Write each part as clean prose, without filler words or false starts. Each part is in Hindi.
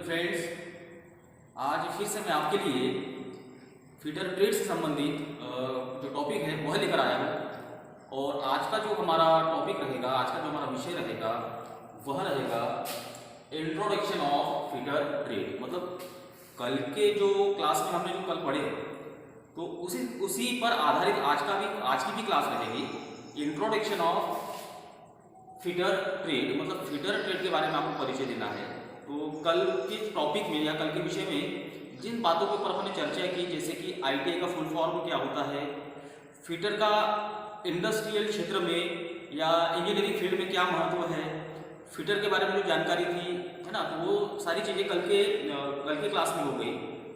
फ्रेंड्स, आज फिर से मैं आपके लिए फीडर ट्रेड से संबंधित जो टॉपिक है वह लेकर आया हूँ। और आज का जो हमारा टॉपिक रहेगा, आज का जो हमारा विषय रहेगा वह रहेगा इंट्रोडक्शन ऑफ फीडर ट्रेड। मतलब कल के जो क्लास में हमने जो कल पढ़े तो उसी पर आधारित आज की भी क्लास रहेगी। इंट्रोडक्शन ऑफ फीडर ट्रेड, मतलब फीडर ट्रेड के बारे में आपको परिचय देना है। तो कल के टॉपिक में या कल के विषय में जिन बातों के ऊपर हमने चर्चा की, जैसे कि आईटीआई का फुल फॉर्म क्या होता है, फीडर का इंडस्ट्रियल क्षेत्र में या इंजीनियरिंग फील्ड में क्या महत्व है, फीडर के बारे में जो जानकारी थी है ना, तो वो सारी चीज़ें कल के क्लास में हो गई।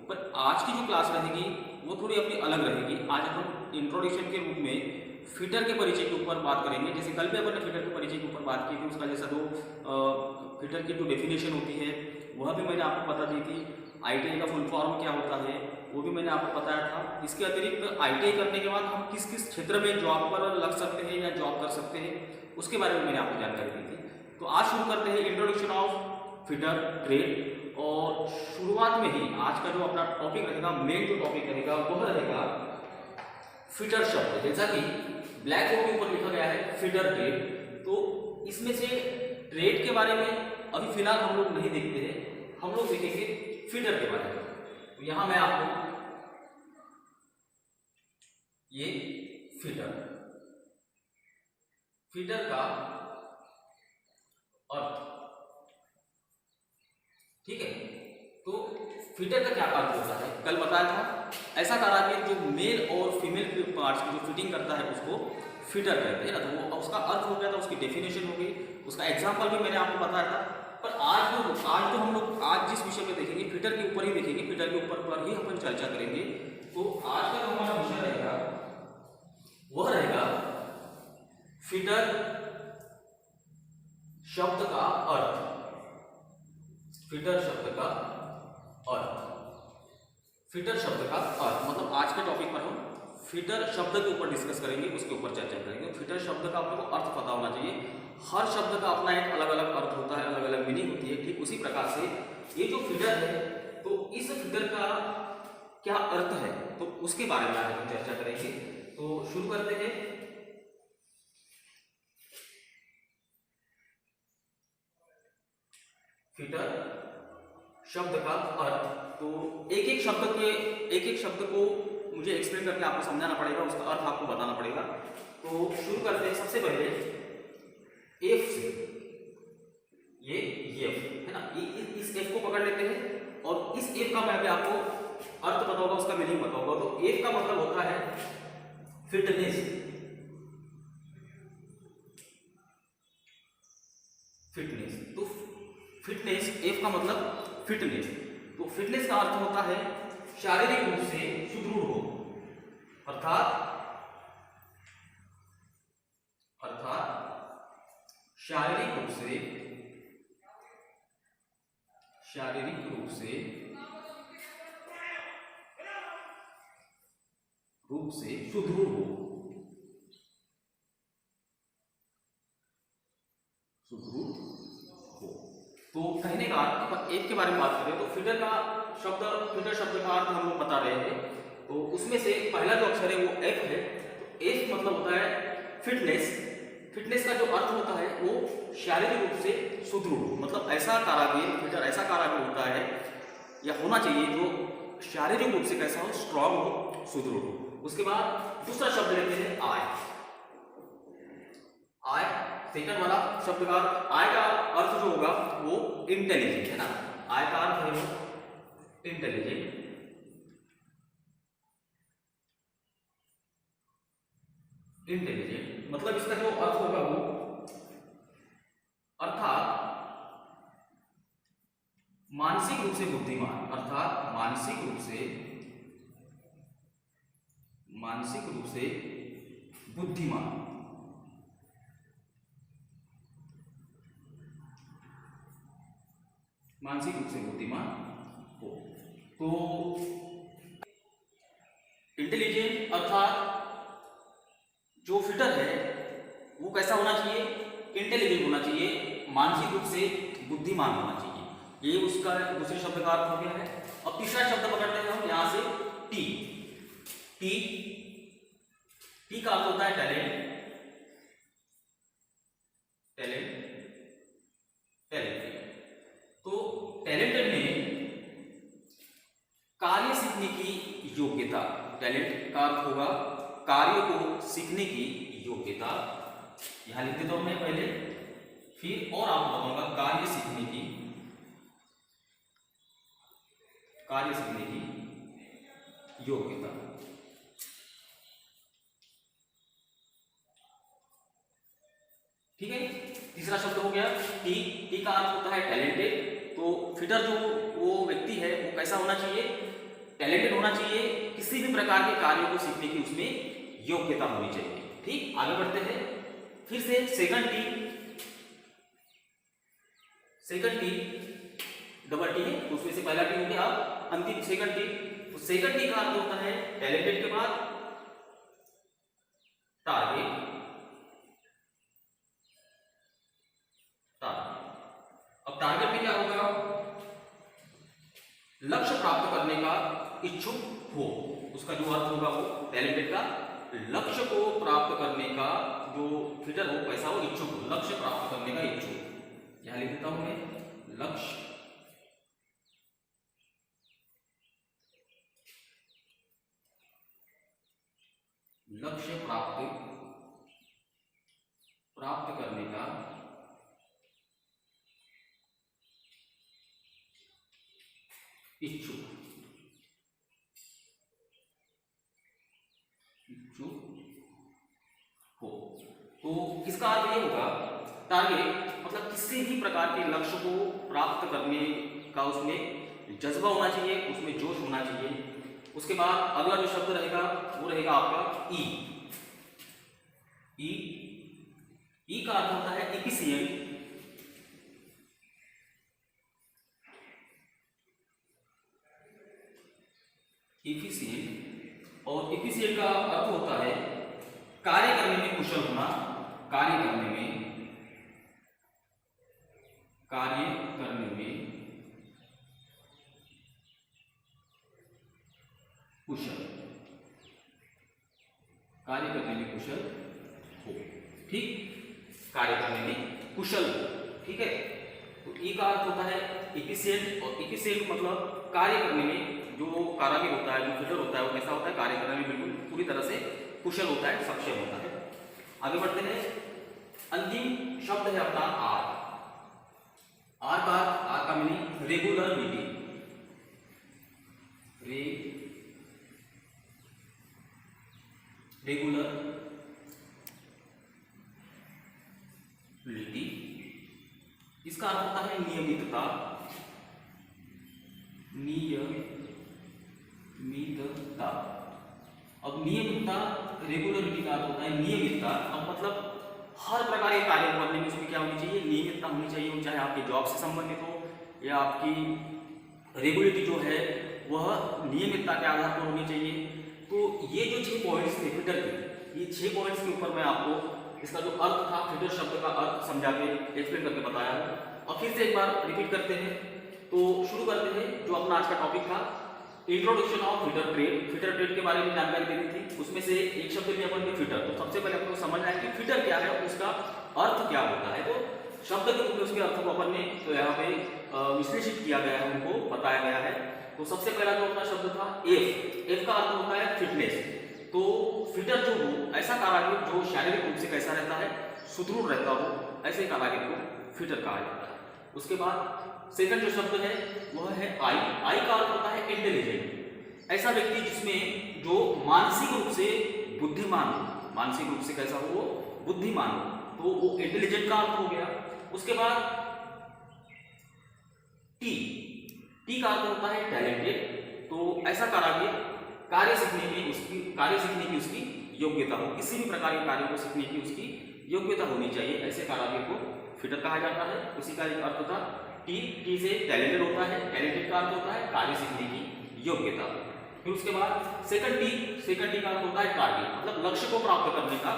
पर आज की जो क्लास रहेगी वो थोड़ी अपनी अलग रहेगी। आज हम इंट्रोडक्शन के रूप में फीडर के परिचय के ऊपर बात करेंगे। जैसे कल भी अपन ने फीडर के परिचय के ऊपर बात की थी, उसका जैसा जो फीडर की जो डेफिनेशन होती है वह भी मैंने आपको बता दी थी। आईटीआई का फुल फॉर्म क्या होता है वो भी मैंने आपको बताया था। इसके अतिरिक्त आईटीआई करने के बाद हम किस किस क्षेत्र में जॉब पर लग सकते हैं या जॉब कर सकते हैं उसके बारे में मैंने आपको जानकारी दी थी। तो आज शुरू करते हैं इंट्रोडक्शन ऑफ फीडर ट्रेड। और शुरुआत में ही आज का जो अपना टॉपिक रहेगा, मेन जो टॉपिक रहेगा वह रहेगा फीडर शब्द। जैसा कि ब्लैक बोर्ड के ऊपर लिखा गया है फीडर ट्रेड, तो इसमें से ट्रेड के बारे में अभी फिलहाल हम लोग नहीं देखते हैं, हम लोग देखेंगे फीडर के बारे में। तो यहां मैं आपको ये फीडर का अर्थ, ठीक है। तो फीडर का क्या अर्थ होता है, कल बताया था। ऐसा कारागिर जो मेल और फीमेल पार्ट्स की जो फिटिंग करता है उसको फीडर कहते हैं ना। तो वो उसका अर्थ हो गया था, उसकी डेफिनेशन हो गई, उसका एग्जाम्पल भी मैंने आपको बताया था। पर आज तो हम लोग आज जिस विषय में देखेंगे फीडर के ऊपर ही देखेंगे, फीडर के ऊपर पर ही अपन चर्चा करेंगे। तो आज का जो हमारा विषय रहेगा वह रहेगा फीडर शब्द का अर्थ। फीडर शब्द का अर्थ, फीडर शब्द का अर्थ मतलब आज के टॉपिक पर हम फीडर शब्द के ऊपर डिस्कस करेंगे, उसके ऊपर चर्चा करेंगे। फीडर शब्द का आपको अर्थ पता होना चाहिए। हर शब्द का अपना एक अलग अलग अर्थ होता है, अलग अलग मीनिंग होती है। ठीक उसी प्रकार से ये जो फीडर है, तो इस फीडर का क्या अर्थ है तो उसके बारे में आज हम चर्चा करेंगे। तो शुरू करते हैं। फीडर शब्द का अर्थ, तो एक एक शब्द को मुझे एक्सप्लेन करके आपको समझाना पड़ेगा, उसका अर्थ आपको बताना पड़ेगा। तो शुरू करते हैं सबसे पहले एफ से। ये एफ है ना, इस एफ को पकड़ लेते हैं और इस एफ का मैं अभी आपको अर्थ बताऊंगा, उसका मीनिंग बताऊंगा। तो एफ का मतलब होता है फिटनेस। तो फिटनेस, एफ का मतलब फिटनेस। तो फिटनेस का अर्थ होता है शारीरिक रूप से सुदृढ़ हो, अर्थात शारीरिक रूप से सुदृढ़ हो, तो कहने का अपन एफ के बारे में बात करें तो फीडर शब्द का अर्थ हम लोग बता रहे थे। तो उसमें से पहला जो अक्षर है वो एफ है। तो एफ मतलब होता है फिटनेस। फिटनेस का जो अर्थ होता है वो शारीरिक रूप से सुदृढ़, मतलब ऐसा कारागिर होता है या होना चाहिए जो शारीरिक रूप से कैसा हो, स्ट्रांग हो, सुदृढ़ हो। उसके बाद दूसरा शब्द लेते हैं आय। सेकंड वाला शब्द का आय का अर्थ जो होगा वो इंटेलिजेंट है ना। आय का अर्थ है वो इंटेलिजेंट। मतलब इसका जो अर्थ होगा वो अर्थात मानसिक रूप से बुद्धिमान, अर्थात मानसिक रूप से बुद्धिमान। मानसिक रूप से बुद्धिमान हो। तो इंटेलिजेंट अर्थात जो फीडर है वो कैसा होना चाहिए, इंटेलिजेंट होना चाहिए, मानसिक रूप से बुद्धिमान होना चाहिए। ये उसका दूसरे शब्द का अर्थ हो गया है। अब तीसरा शब्द पकड़ते हैं हम यहां से टी। टी टी का अर्थ होता है टैलेंट। टैलेंटेड। तो टैलेंटेड में कार्य सीखने की योग्यता, टैलेंट का अर्थ होगा कार्य को सीखने की योग्यता। यहां लिख देता हूं मैं पहले, फिर और आपको बताऊंगा कार्य सीखने की योग्यता। ठीक है, तीसरा शब्द हो गया टी। टी का अर्थ होता है टैलेंटेड। तो फीडर जो वो व्यक्ति है वो कैसा होना चाहिए? टैलेंटेड होना चाहिए, किसी भी प्रकार के कार्यों को सीखने की उसमें योग्यता होनी चाहिए। ठीक, आगे बढ़ते हैं फिर से सेकंड टी डबल टी है, तो उसमें से पहला टी हो गया, अंतिम सेकंड टी। तो सेकंड टी का अर्थ होता है टैलेंटेड के बाद टारगेट। अब टारगेट में क्या होगा? लक्ष्य प्राप्त करने का इच्छुक हो, उसका जो अर्थ होगा वो टैलेंटेड का लक्ष्य को प्राप्त करने का जो फीडर हो कैसा हो? इच्छुक हो, लक्ष्य प्राप्त करने का इच्छुक। यहां लिख देता हूं मैं लक्ष्य प्राप्त करने का इच्छुक हो। तो इसका अर्थ ये होगा टारगेट मतलब किसी भी प्रकार के लक्ष्य को प्राप्त करने का उसमें जज्बा होना चाहिए, उसमें जोश होना चाहिए। उसके बाद अगला जो शब्द रहेगा वो रहेगा आपका ई। ई का अर्थ होता है एफिशिएंट। और एफिशिएंट का अर्थ होता है कार्य करने में कुशल होना, कार्य करने में कुशल हो। ठीक, कार्य करने में कुशल हो। ठीक है, तो ई का अर्थ होता है एफिशिएंट, और एफिशिएंट मतलब कार्य करने में जो कारागिर होता है, जो फीडर होता है वो कैसा होता है? कार्य करने में बिल्कुल पूरी तरह से कुशल होता है, सक्षम होता है। आगे बढ़ते हैं, अंतिम शब्द है अपना आर। आर का मीनिंग रेगुलरिटी। इसका अर्थ होता है नियमितता। अब नियमितता, रेगुलरिटी का अर्थ होता है नियमितता। अब मतलब हर प्रकार के कार्य करने में उसमें क्या होनी चाहिए? नियमितता होनी चाहिए, चाहे आपके जॉब से संबंधित हो या आपकी रेगुलरिटी जो है वह नियमितता के आधार पर होनी चाहिए। तो ये जो 6 पॉइंट्स थे फीडर के, ये 6 पॉइंट्स के ऊपर मैं आपको इसका जो अर्थ था, फीडर शब्द का अर्थ समझा के एक्सप्लेन करके बताया है। और फिर से एक बार रिपीट करते हैं। तो शुरू करते हैं जो अपना आज का टॉपिक था, introduction of feeder trade. Feeder trade के बारे में जानकारी देनी थी, उसमें से एक शब्द भी अपन फीडर। तो सबसे पहले आपको समझना है कि फीडर क्या है, उसका अर्थ क्या होता है। तो शब्द के रूप में उसके अर्थ को अपन ने तो यहाँ पे विश्लेषित किया गया है, उनको बताया गया है। तो सबसे पहला जो अपना शब्द था एफ का अर्थ होता है फिटनेस। तो फीडर जो हो ऐसा कारागिर जो शारीरिक रूप से कैसा रहता है? सुदृढ़ रहता हो, ऐसे कारागिर को फीडर कहा जाता है। उसके बाद सेकंड जो शब्द है वह है आई का अर्थ होता है इंटेलिजेंट। ऐसा व्यक्ति जिसमें जो मानसिक रूप से बुद्धिमान हो, मानसिक रूप से कैसा हो? वो बुद्धिमान हो, तो वो इंटेलिजेंट का अर्थ हो गया। उसके बाद टी का अर्थ होता है टैलेंटेड। तो ऐसा कारागिर कार्य सीखने की उसकी योग्यता हो, किसी भी प्रकार के कार्य को सीखने की उसकी योग्यता होनी चाहिए, ऐसे कारागिर को फीडर कहा जाता है। उसी का एक अर्थ था टी से टैलेंटेड होता है, टैलेंटेड का अर्थ होता है कार्य सीखने की योग्यता। फिर उसके बाद सेकंड टी का अर्थ होता है टारगेट, मतलब लक्ष्य को प्राप्त करने का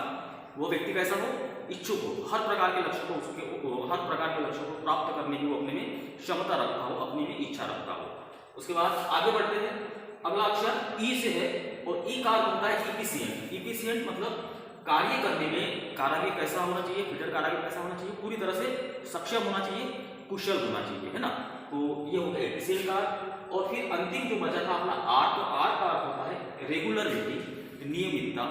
वो व्यक्ति कैसा हो? इच्छुक हो, हर प्रकार के लक्ष्य को हर प्रकार के लक्ष्य को प्राप्त करने की वो अपने में क्षमता रखता हो, अपने में इच्छा रखता हो। उसके बाद आगे बढ़ते हैं। अगला अक्षर ई से है और ई का अर्थ होता है इफिशिएंट। इफिशिएंट मतलब कार्य करने में कारीगर कैसा होना चाहिए, फिटर कारीगर कैसा होना चाहिए, पूरी तरह से सक्षम होना चाहिए, कुशल होना चाहिए, है ना। तो ये हो गया एफिशिएंट का। और फिर अंतिम जो बचा था अपना आर, तो आर का अर्थ होता है रेगुलरिटी, नियमितता।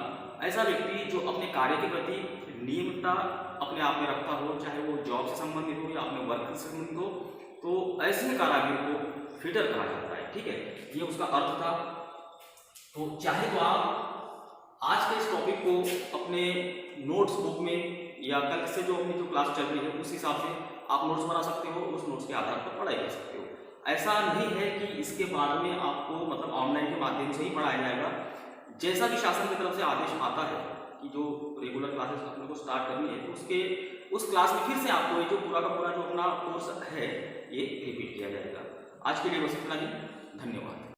ऐसा व्यक्ति जो अपने कार्य के प्रति नियमितता अपने आप में रखता हो, चाहे वो जॉब से संबंधित हो या अपने वर्क से संबंधित हो, तो ऐसे कारीगर को फिटर कहा जाता है। ठीक है, ये उसका अर्थ था। तो चाहे तो आप आज के इस टॉपिक को अपने नोट्स बुक में या कल से जो अपनी जो क्लास चल रही है उस हिसाब से आप नोट्स बना सकते हो, उस नोट्स के आधार पर पढ़ाई कर सकते हो। ऐसा नहीं है कि इसके बाद में आपको मतलब ऑनलाइन के माध्यम से ही पढ़ाया जाएगा। जैसा भी शासन की तरफ से आदेश आता है कि जो रेगुलर क्लासेस अपने को स्टार्ट करनी है, तो उस क्लास में फिर से आपको ये जो पूरा का पूरा जो अपना कोर्स है ये रिपीट किया जाएगा। आज के लिए बस इतना ही।